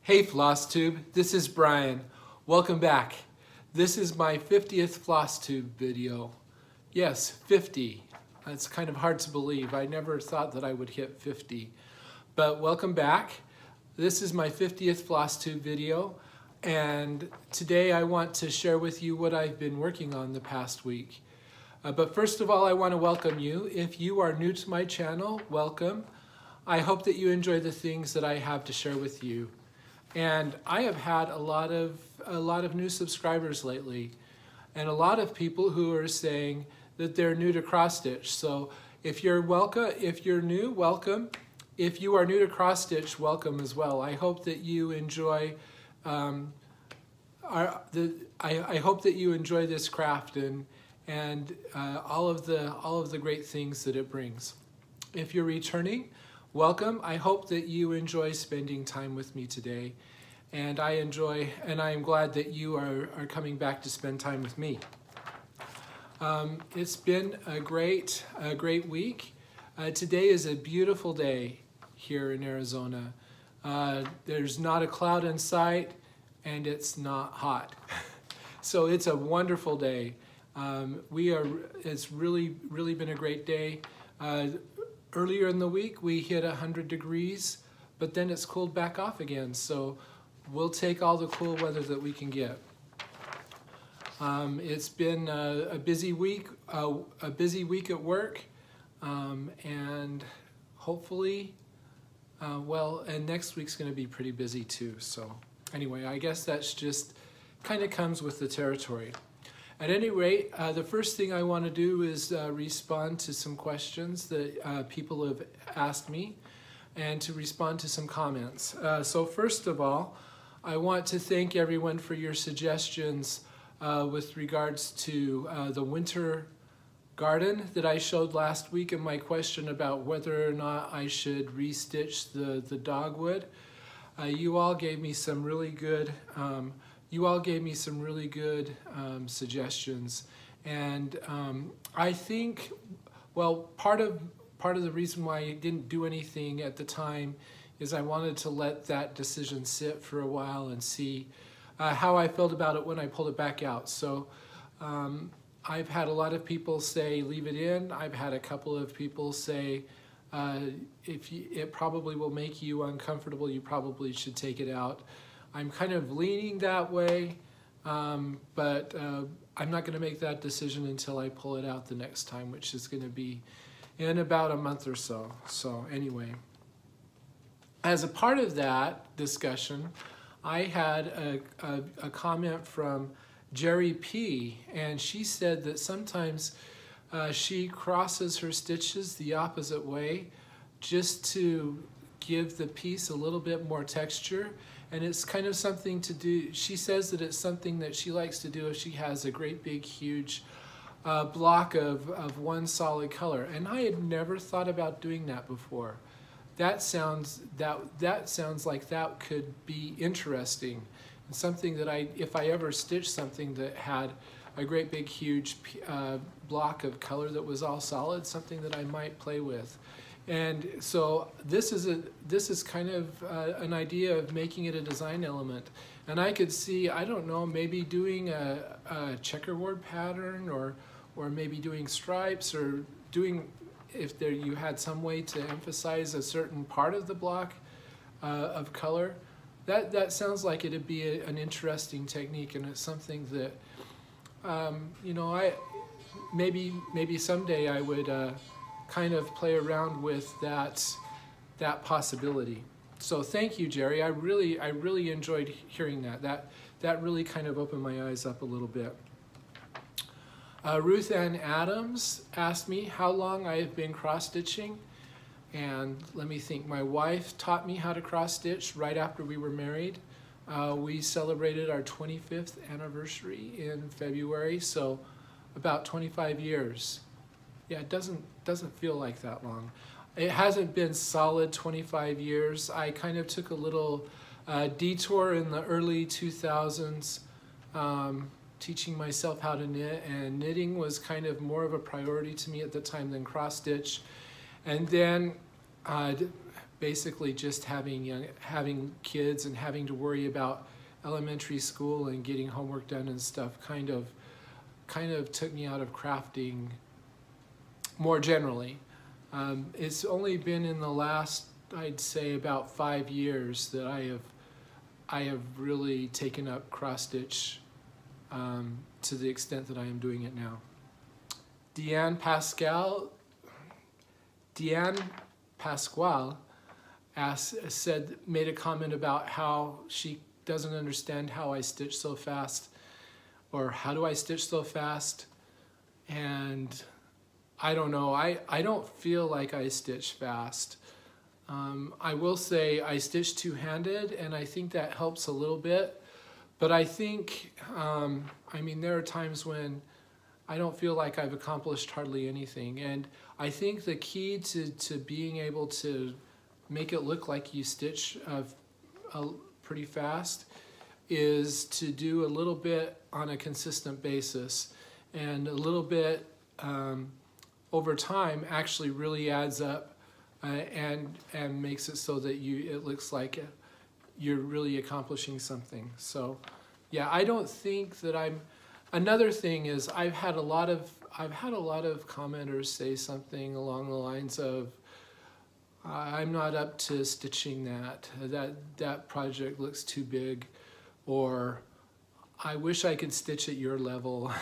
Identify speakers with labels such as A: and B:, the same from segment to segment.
A: Hey Floss Tube, this is Brian. Welcome back. This is my 50th Floss Tube video. Yes, 50. It's kind of hard to believe. I never thought that I would hit 50. But welcome back. This is my 50th Floss Tube video. And today I want to share with you what I've been working on the past week. But first of all, I want to welcome you. If you are new to my channel, welcome. I hope that you enjoy the things that I have to share with you. And I have had a lot of new subscribers lately, and a lot of people who are saying that they're new to cross stitch. So if you're new, welcome. If you are new to cross stitch, welcome as well. I hope that you enjoy I hope that you enjoy this craft and all of the great things that it brings. If you're returning, welcome. I hope that you enjoy spending time with me today, and I am glad that you are coming back to spend time with me. It's been a great week. Today is a beautiful day here in Arizona. There's not a cloud in sight, and it's not hot. So it's a wonderful day. It's really been a great day. Earlier in the week, we hit 100 degrees, but then it's cooled back off again. So we'll take all the cool weather that we can get. It's been a busy week at work, and hopefully, and next week's going to be pretty busy too. So anyway, I guess that's just kind of comes with the territory. At any rate, the first thing I want to do is respond to some questions that people have asked me, and to respond to some comments. So first of all, I want to thank everyone for your suggestions with regards to the winter garden that I showed last week, and my question about whether or not I should restitch the dogwood. You all gave me some really good suggestions, and I think, well, part of the reason why I didn't do anything at the time is I wanted to let that decision sit for a while and see how I felt about it when I pulled it back out. So I've had a lot of people say leave it in. I've had a couple of people say it probably will make you uncomfortable, you probably should take it out. I'm kind of leaning that way, but I'm not going to make that decision until I pull it out the next time, which is going to be in about a month or so. So anyway, as a part of that discussion, I had a comment from Jerry P, and she said that sometimes she crosses her stitches the opposite way just to give the piece a little bit more texture. And it's kind of something to do, she says that it's something that she likes to do if she has a great big huge block of one solid color. And I had never thought about doing that before. That sounds like that could be interesting, and something that if I ever stitched something that had a great big huge block of color that was all solid, something that I might play with. And so this is kind of an idea of making it a design element. And I could see, I don't know, maybe doing a checkerboard pattern, or maybe doing stripes, or doing, if you had some way to emphasize a certain part of the block of color. That sounds like it'd be an interesting technique, and it's something that you know, maybe someday I would kind of play around with that possibility. So thank you, Jerry. I really enjoyed hearing that. That really kind of opened my eyes up a little bit. Ruth Ann Adams asked me how long I have been cross-stitching, and let me think. My wife taught me how to cross-stitch right after we were married. We celebrated our 25th anniversary in February, so about 25 years. Yeah, it doesn't feel like that long. It hasn't been solid 25 years. I kind of took a little detour in the early 2000s, teaching myself how to knit, and knitting was kind of more of a priority to me at the time than cross stitch. And then basically just having kids and having to worry about elementary school and getting homework done and stuff kind of took me out of crafting more generally. It's only been in the last, I'd say, about 5 years that I have really taken up cross stitch to the extent that I am doing it now. Deanne Pasquale made a comment about how she doesn't understand how I stitch so fast, or how do I stitch so fast, and I don't know. I don't feel like I stitch fast. I will say I stitch two-handed, and I think that helps a little bit, but I think, I mean, there are times when I don't feel like I've accomplished hardly anything, and I think the key to being able to make it look like you stitch pretty fast is to do a little bit on a consistent basis, and a little bit over time actually really adds up and makes it so that it looks like you're really accomplishing something. So yeah, I don't think that I'm. Another thing is I've had a lot of commenters say something along the lines of, I'm not up to stitching that project looks too big, or I wish I could stitch at your level.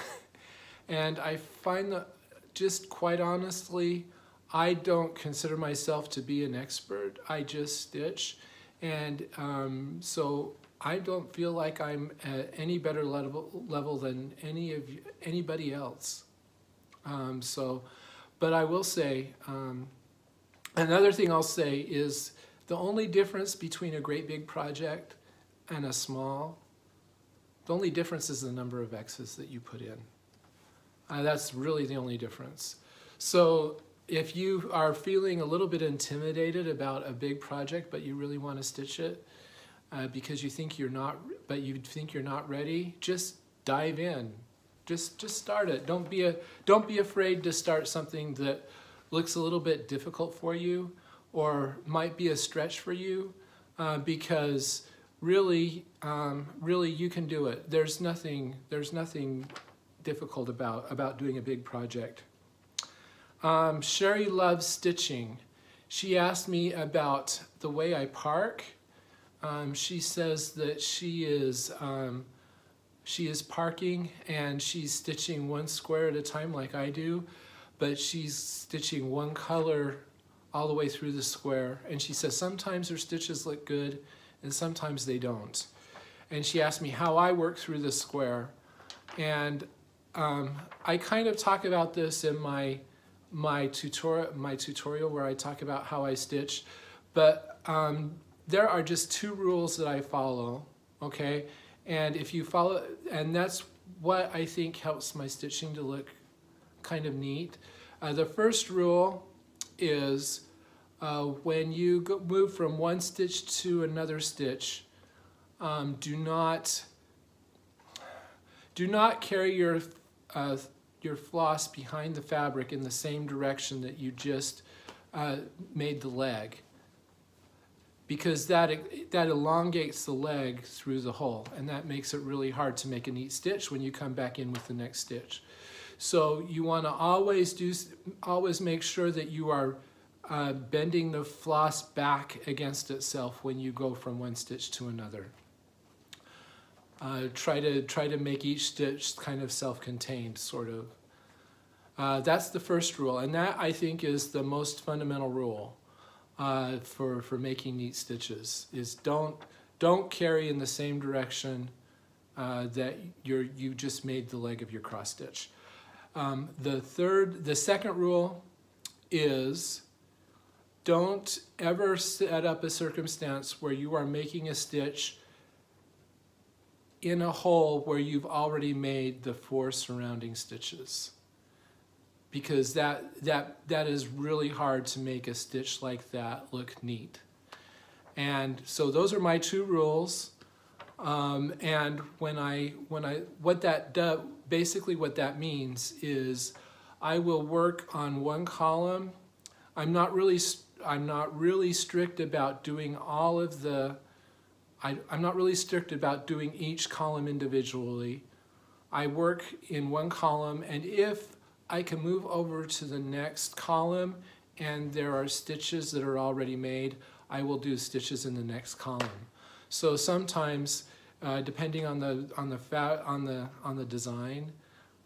A: And I find that, just quite honestly, I don't consider myself to be an expert. I just stitch, and so I don't feel like I'm at any better level than anybody else. But I will say, another thing I'll say is the only difference between a great big project and a small, the only difference is the number of X's that you put in. That's really the only difference. So if you are feeling a little bit intimidated about a big project, but you really want to stitch it because you think you're not ready, just dive in. Just start it. Don't be afraid to start something that looks a little bit difficult for you or might be a stretch for you, because really you can do it. There's nothing difficult about doing a big project. Sherry loves stitching. She asked me about the way I park. She says that she is parking and she's stitching one square at a time like I do, but she's stitching one color all the way through the square. And she says sometimes her stitches look good and sometimes they don't. And she asked me how I work through the square. And I kind of talk about this in my tutorial where I talk about how I stitch, but there are just two rules that I follow, okay? And if you follow, and that's what I think helps my stitching to look kind of neat. The first rule is when you move from one stitch to another stitch, do not carry your floss behind the fabric in the same direction that you just made the leg, because that elongates the leg through the hole, and that makes it really hard to make a neat stitch when you come back in with the next stitch. So you want to always make sure that you are bending the floss back against itself when you go from one stitch to another. Try to make each stitch kind of self-contained, sort of. That's the first rule, and that I think is the most fundamental rule for making neat stitches. Is don't carry in the same direction that you just made the leg of your cross stitch. The second rule is don't ever set up a circumstance where you are making a stitch in a hole where you've already made the 4 surrounding stitches, because that is really hard to make a stitch like that look neat. And so those are my 2 rules. And basically what that means is I will work on one column. I'm not really not really strict about doing all of the, I'm not really strict about doing each column individually. I work in one column, and if I can move over to the next column and there are stitches that are already made, I will do stitches in the next column. So sometimes, depending on the design,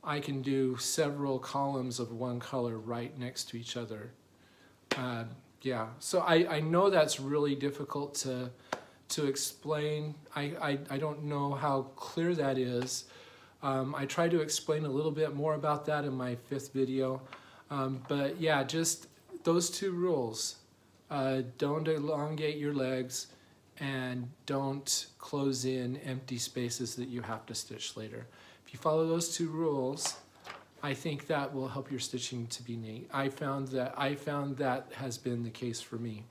A: I can do several columns of one color right next to each other. Yeah, so I know that's really difficult to explain. I don't know how clear that is. I tried to explain a little bit more about that in my 5th video. But yeah, just those 2 rules. Don't elongate your legs and don't close in empty spaces that you have to stitch later. If you follow those 2 rules, I think that will help your stitching to be neat. I found that has been the case for me.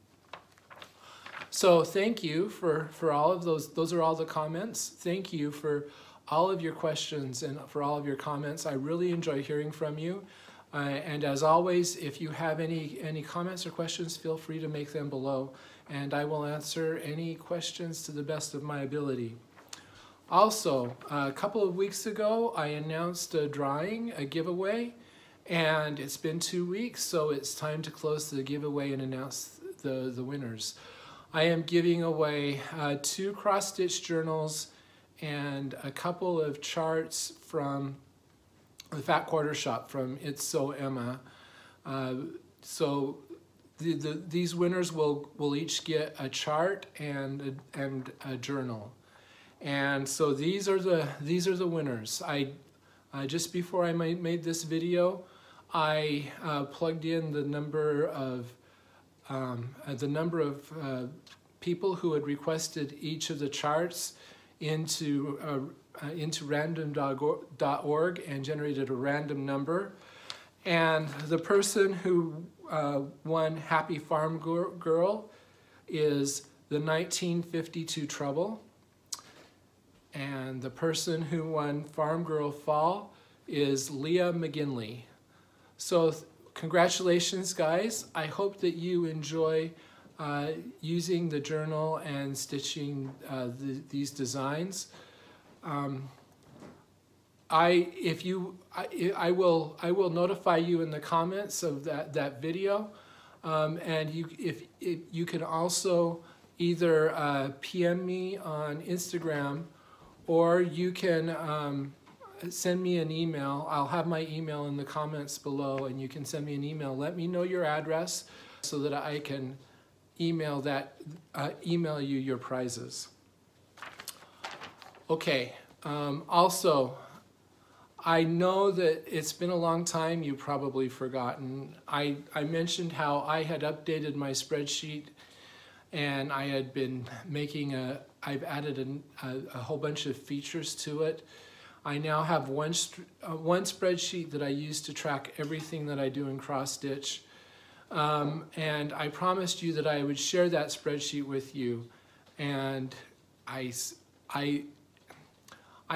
A: So thank you for all of those. Those are all the comments. Thank you for all of your questions and for all of your comments. I really enjoy hearing from you. And as always, if you have any comments or questions, feel free to make them below, and I will answer any questions to the best of my ability. Also, a couple of weeks ago, I announced a drawing, a giveaway, and it's been 2 weeks, so it's time to close the giveaway and announce the winners. I am giving away 2 cross-stitch journals and a couple of charts from the Fat Quarter Shop from It's So Emma. So these winners will each get a chart and a journal. And so these are the winners. Just before I made this video, I plugged in the number of people who had requested each of the charts into random.org and generated a random number. And the person who won Happy Farm Girl is the 1952 Trouble. And the person who won Farm Girl Fall is Leah McGinley. So congratulations, guys. I hope that you enjoy using the journal and stitching these designs. I will notify you in the comments of that video, and you can also either PM me on Instagram, or you can send me an email. I'll have my email in the comments below, and you can send me an email. Let me know your address so that I can email you your prizes. Okay. Also, I know that it's been a long time. You've probably forgotten. I mentioned how I had updated my spreadsheet, and I had been making I've added a whole bunch of features to it. I now have one spreadsheet that I use to track everything that I do in cross stitch. And I promised you that I would share that spreadsheet with you. And I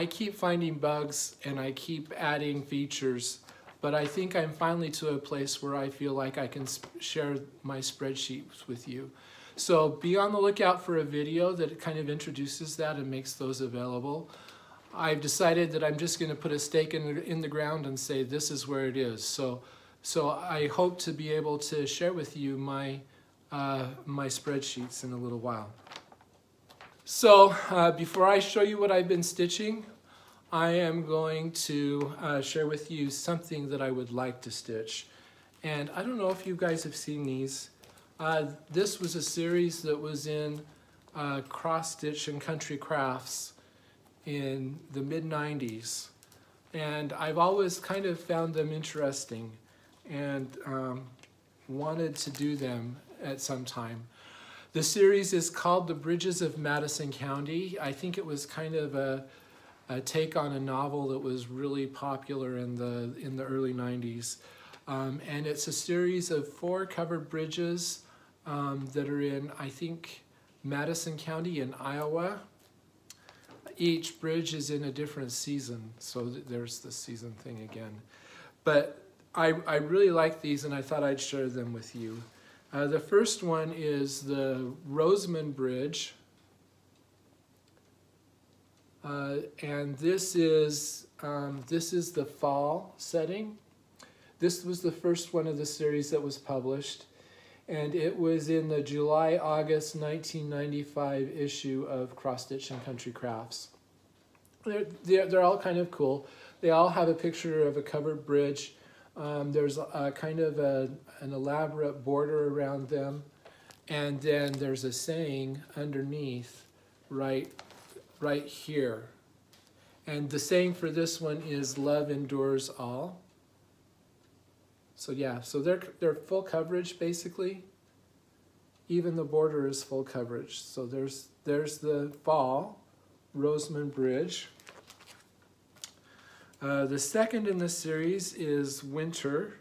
A: keep finding bugs and I keep adding features, but I think I'm finally to a place where I feel like I can share my spreadsheets with you. So be on the lookout for a video that kind of introduces that and makes those available. I've decided that I'm just going to put a stake in the ground and say this is where it is. So I hope to be able to share with you my spreadsheets in a little while. So before I show you what I've been stitching, I am going to share with you something that I would like to stitch. And I don't know if you guys have seen these. This was a series that was in Cross Stitch and Country Crafts in the mid-90s. And I've always kind of found them interesting and wanted to do them at some time. The series is called The Bridges of Madison County. I think it was kind of a take on a novel that was really popular in the early 90s. And it's a series of 4 covered bridges that are in, I think, Madison County in Iowa. Each bridge is in a different season, so there's the season thing again. But I really like these, and I thought I'd share them with you. The first one is the Rosamond Bridge, and this is the fall setting. This was the first one of the series that was published, and it was in the July-August 1995 issue of Cross Stitch and Country Crafts. They're all kind of cool. They all have a picture of a covered bridge. There's a kind of an elaborate border around them, and then there's a saying underneath right here. And the saying for this one is "Love endures all." So yeah, so they're full coverage basically. Even the border is full coverage. So there's the fall Rosamond Bridge. The second in the series is Winter,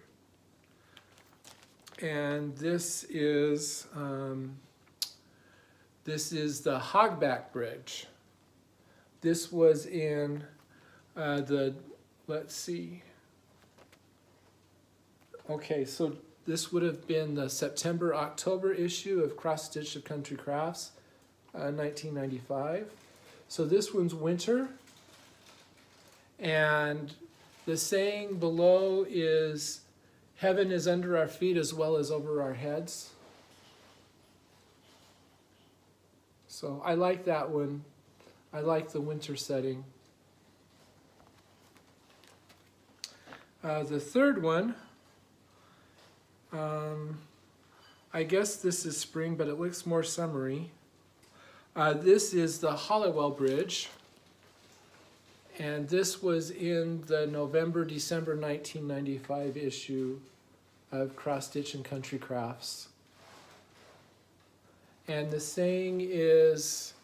A: and this is the Hogback Bridge. This was in let's see. Okay, so this would have been the September-October issue of Cross Stitch of Country Crafts, 1995. So this one's Winter. And the saying below is, "Heaven is under our feet as well as over our heads." So I like that one. I like the winter setting. The third one, I guess this is spring, but it looks more summery. This is the Halliwell Bridge. And this was in the November-December 1995 issue of Cross Stitch and Country Crafts. And the saying is,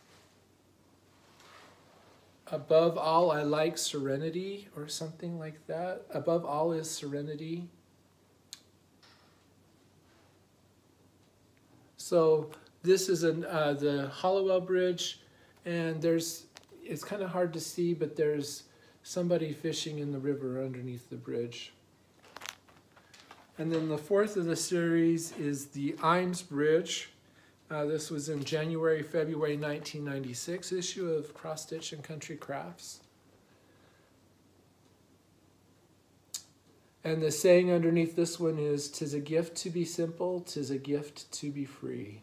A: "Above all, I like serenity," or something like that. Above all is serenity. So this is the Halliwell Bridge, and it's kind of hard to see, but there's somebody fishing in the river underneath the bridge. And then the fourth of the series is the Imes Bridge. This was in January-February 1996 issue of Cross Stitch and Country Crafts. And the saying underneath this one is, "'Tis a gift to be simple, 'tis a gift to be free."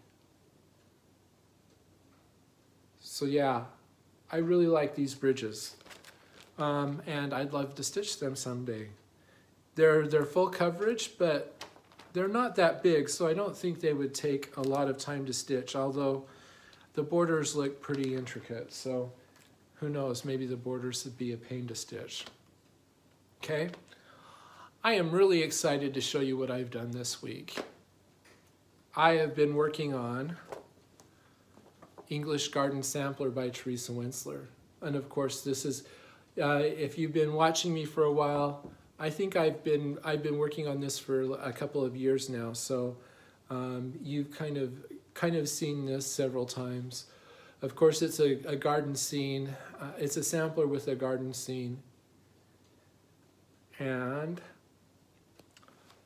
A: So yeah, I really like these bridges, and I'd love to stitch them someday. They're full coverage, but they're not that big, so I don't think they would take a lot of time to stitch, although the borders look pretty intricate, so who knows, maybe the borders would be a pain to stitch. Okay, I am really excited to show you what I've done this week. I have been working on English Garden Sampler by Teresa Wentzler. And of course, this is, if you've been watching me for a while, I think I've been working on this for a couple of years now. So you've kind of seen this several times. Of course, it's a garden scene. It's a sampler with a garden scene. And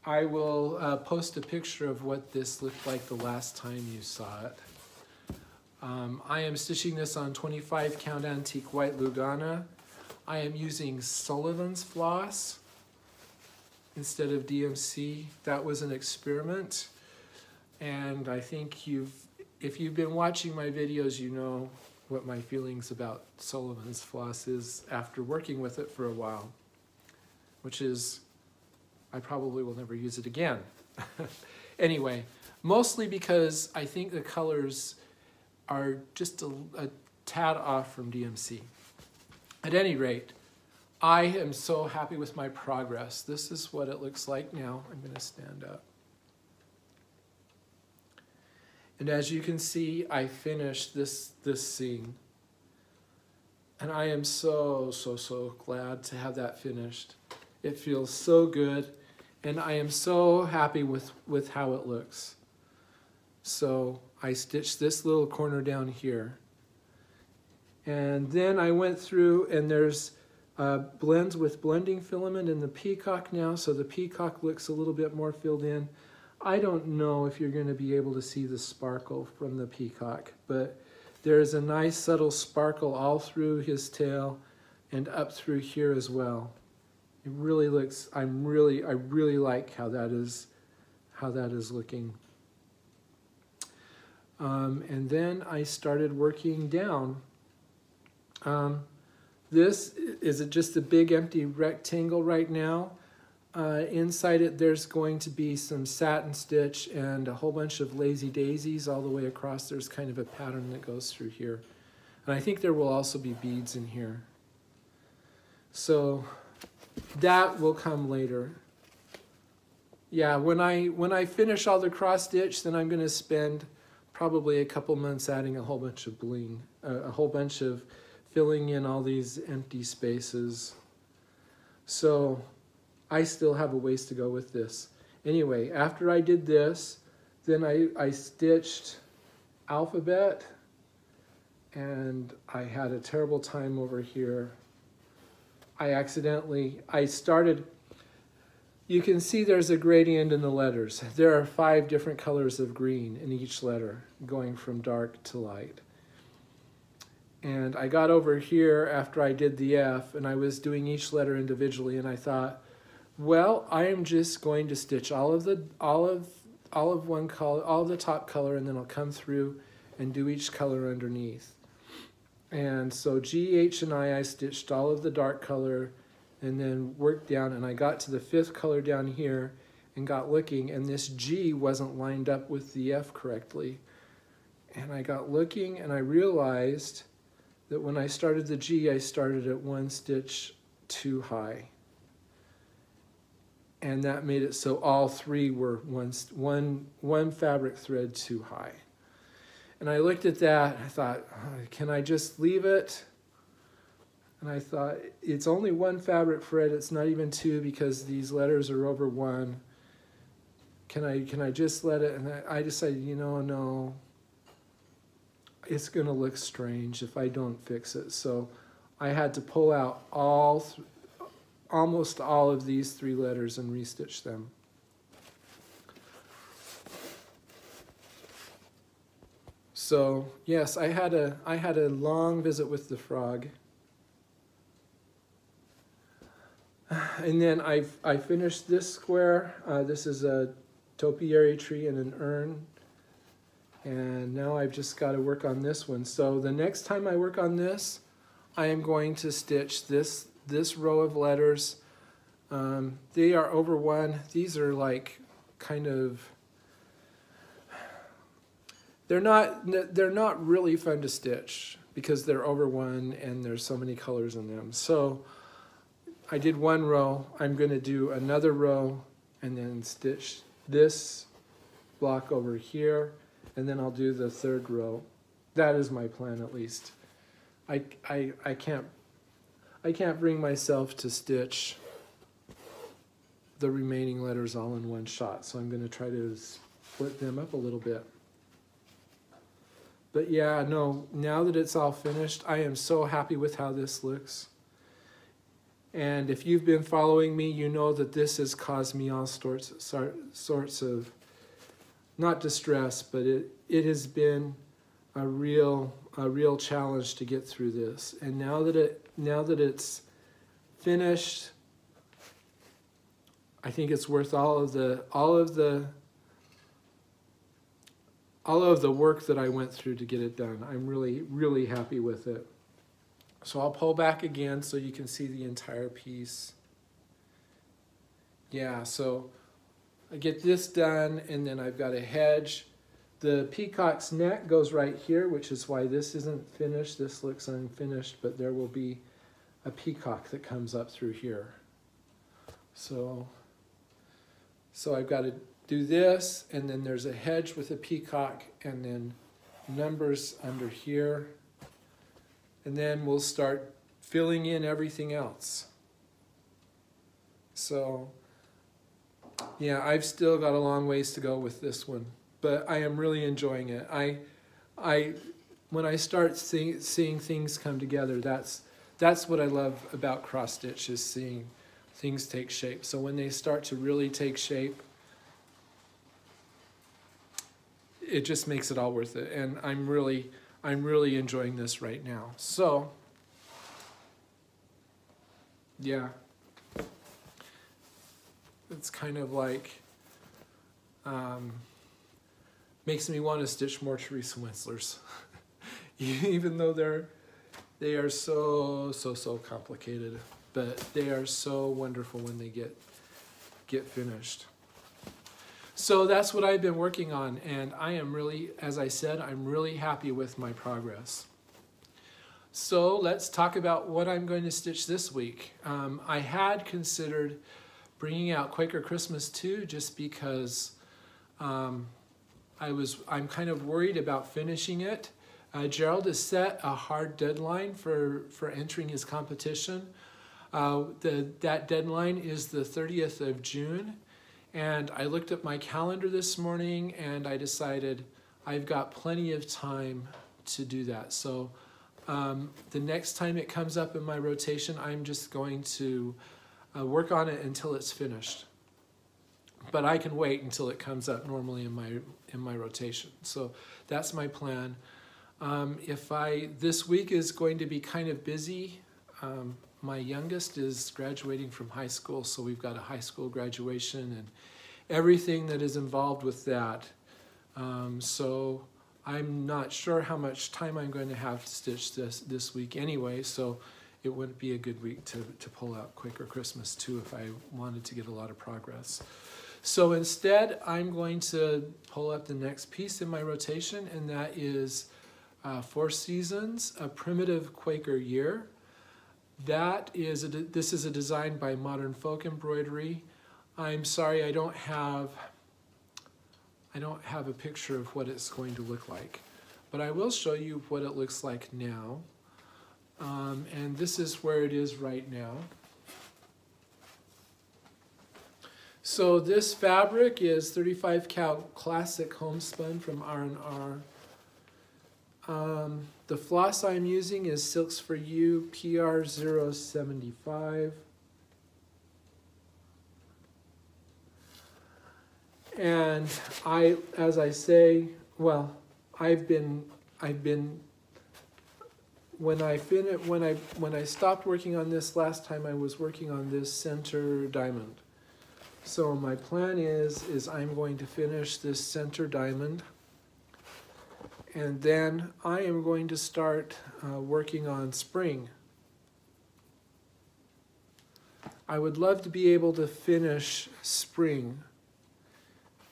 A: I will post a picture of what this looked like the last time you saw it. I am stitching this on 25 count antique white Lugana. I am using Sullivans Floss instead of DMC. That was an experiment, and I think if you've been watching my videos, you know what my feelings about Sullivans Floss is after working with it for a while, which is I probably will never use it again. Anyway, mostly because I think the colors are just a tad off from DMC. At any rate, I am so happy with my progress. This is what it looks like now. I'm going to stand up. And as you can see, I finished this scene. And I am so glad to have that finished. It feels so good, and I am so happy with how it looks. So I stitched this little corner down here. And then I went through, and there's blends with blending filament in the peacock now, so the peacock looks a little bit more filled in. I don't know if you're going to be able to see the sparkle from the peacock, but there's a nice subtle sparkle all through his tail and up through here as well. It really looks, I really like how that is looking. And then I started working down. This is just a big empty rectangle right now. Inside it, there's going to be some satin stitch and a whole bunch of lazy daisies all the way across. There's kind of a pattern that goes through here. And I think there will also be beads in here. So that will come later. Yeah, when I finish all the cross stitch, then I'm going to spend probably a couple months adding a whole bunch of bling, a whole bunch of filling in all these empty spaces. So I still have a ways to go with this. Anyway, after I did this, then I stitched alphabet, and I had a terrible time over here. I started, you can see there's a gradient in the letters. There are 5 different colors of green in each letter, going from dark to light. And I got over here after I did the F, and I was doing each letter individually, and I thought, well, I am just going to stitch all of one color, all of the top color, and then I'll come through and do each color underneath. And so G, H, and I stitched all of the dark color and then worked down, and I got to the 5th color down here and got looking, and this G wasn't lined up with the F correctly. And I got looking, and I realized that when I started the G, I started at 1 stitch too high. And that made it so all 3 were one fabric thread too high. And I looked at that, I thought, can I just leave it? And I thought, it's only 1 fabric thread, it's not even 2 because these letters are over 1. Can I just let it? And I decided, you know, no, it's gonna look strange if I don't fix it. So I had to pull out almost all of these 3 letters and restitch them. So yes, I had a long visit with the frog, and then I finished this square. This is a topiary tree and an urn, and now I've just got to work on this one. So the next time I work on this, I am going to stitch this row of letters. They are over 1. These are like kind of, they're not really fun to stitch because they're over 1 and there's so many colors in them. So I did 1 row. I'm going to do another row and then stitch this block over here, and then I'll do the 3rd row. That is my plan, at least. I can't bring myself to stitch the remaining letters all in one shot, so I'm going to try to split them up a little bit. But yeah, no, now that it's all finished, I am so happy with how this looks. And if you've been following me, you know that this has caused me all sorts of, not distress, but it has been a real challenge to get through this. And now that it's finished, I think it's worth all of the work that I went through to get it done. I'm really happy with it. So I'll pull back again so you can see the entire piece. Yeah, so I get this done, and then I've got a hedge. The peacock's neck goes right here, which is why this isn't finished. This looks unfinished, but there will be a peacock that comes up through here. So I've got to do this, and then there's a hedge with a peacock, and then numbers under here. And then we'll start filling in everything else. So yeah, I've still got a long ways to go with this one, but I am really enjoying it. When I start seeing things come together, that's what I love about cross stitch, is seeing things take shape. So when they start to really take shape, it just makes it all worth it. And I'm really enjoying this right now. So, yeah, it's kind of like, makes me want to stitch more Teresa Wentzlers, even though they are so complicated, but they are so wonderful when they get finished. So that's what I've been working on, and I am really, as I said, I'm really happy with my progress. So let's talk about what I'm going to stitch this week. I had considered bringing out Quaker Christmas 2 just because I'm kind of worried about finishing it. Gerald has set a hard deadline for entering his competition. That deadline is the 30th of June. And I looked at my calendar this morning and I decided I've got plenty of time to do that. So the next time it comes up in my rotation, I'm just going to work on it until it's finished. But I can wait until it comes up normally in my rotation. So that's my plan. This week is going to be kind of busy. My youngest is graduating from high school, so we've got a high school graduation and everything that is involved with that. So I'm not sure how much time I'm going to have to stitch this week anyway, so it wouldn't be a good week to pull out Quaker Christmas 2 if I wanted to get a lot of progress. So instead, I'm going to pull up the next piece in my rotation, and that is 4 Seasons, a primitive Quaker year. This is a design by Modern Folk Embroidery. I'm sorry, I don't have a picture of what it's going to look like, but I will show you what it looks like now. And this is where it is right now. So this fabric is 35 count Classic Homespun from R&R. The floss I'm using is Silks4U PR075. And as I say, well, when I stopped working on this last time, I was working on this center diamond. So my plan is I'm going to finish this center diamond. And then I am going to start working on spring. I would love to be able to finish spring,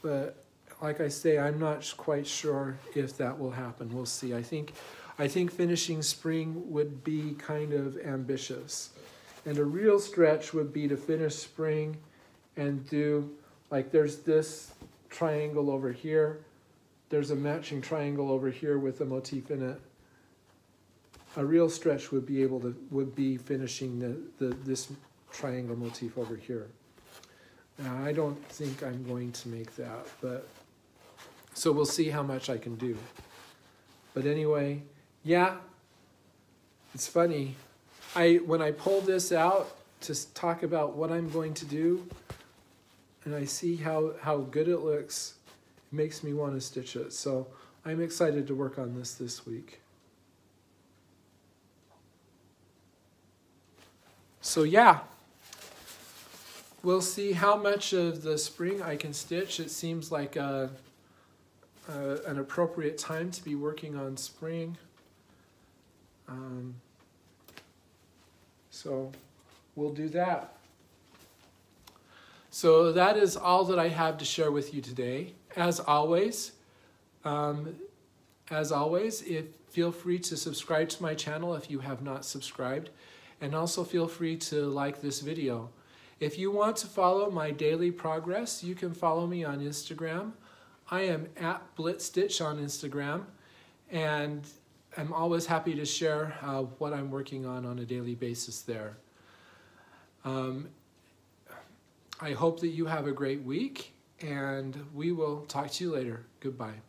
A: but like I say, I'm not quite sure if that will happen. We'll see. I think finishing spring would be kind of ambitious. And a real stretch would be to finish spring and do, like there's this triangle over here. There's a matching triangle over here with a motif in it. A real stretch would be finishing this triangle motif over here. Now I don't think I'm going to make that, but so we'll see how much I can do. But anyway, yeah, it's funny. When I pull this out to talk about what I'm going to do, and I see how good it looks, it makes me want to stitch it. So I'm excited to work on this week. So yeah, we'll see how much of the spring I can stitch. It seems like an appropriate time to be working on spring. So we'll do that. So that is all that I have to share with you today. As always, feel free to subscribe to my channel if you have not subscribed, and also feel free to like this video. If you want to follow my daily progress, you can follow me on Instagram. I am at blitstitch on Instagram, and I'm always happy to share what I'm working on a daily basis there. I hope that you have a great week, and we will talk to you later. Goodbye.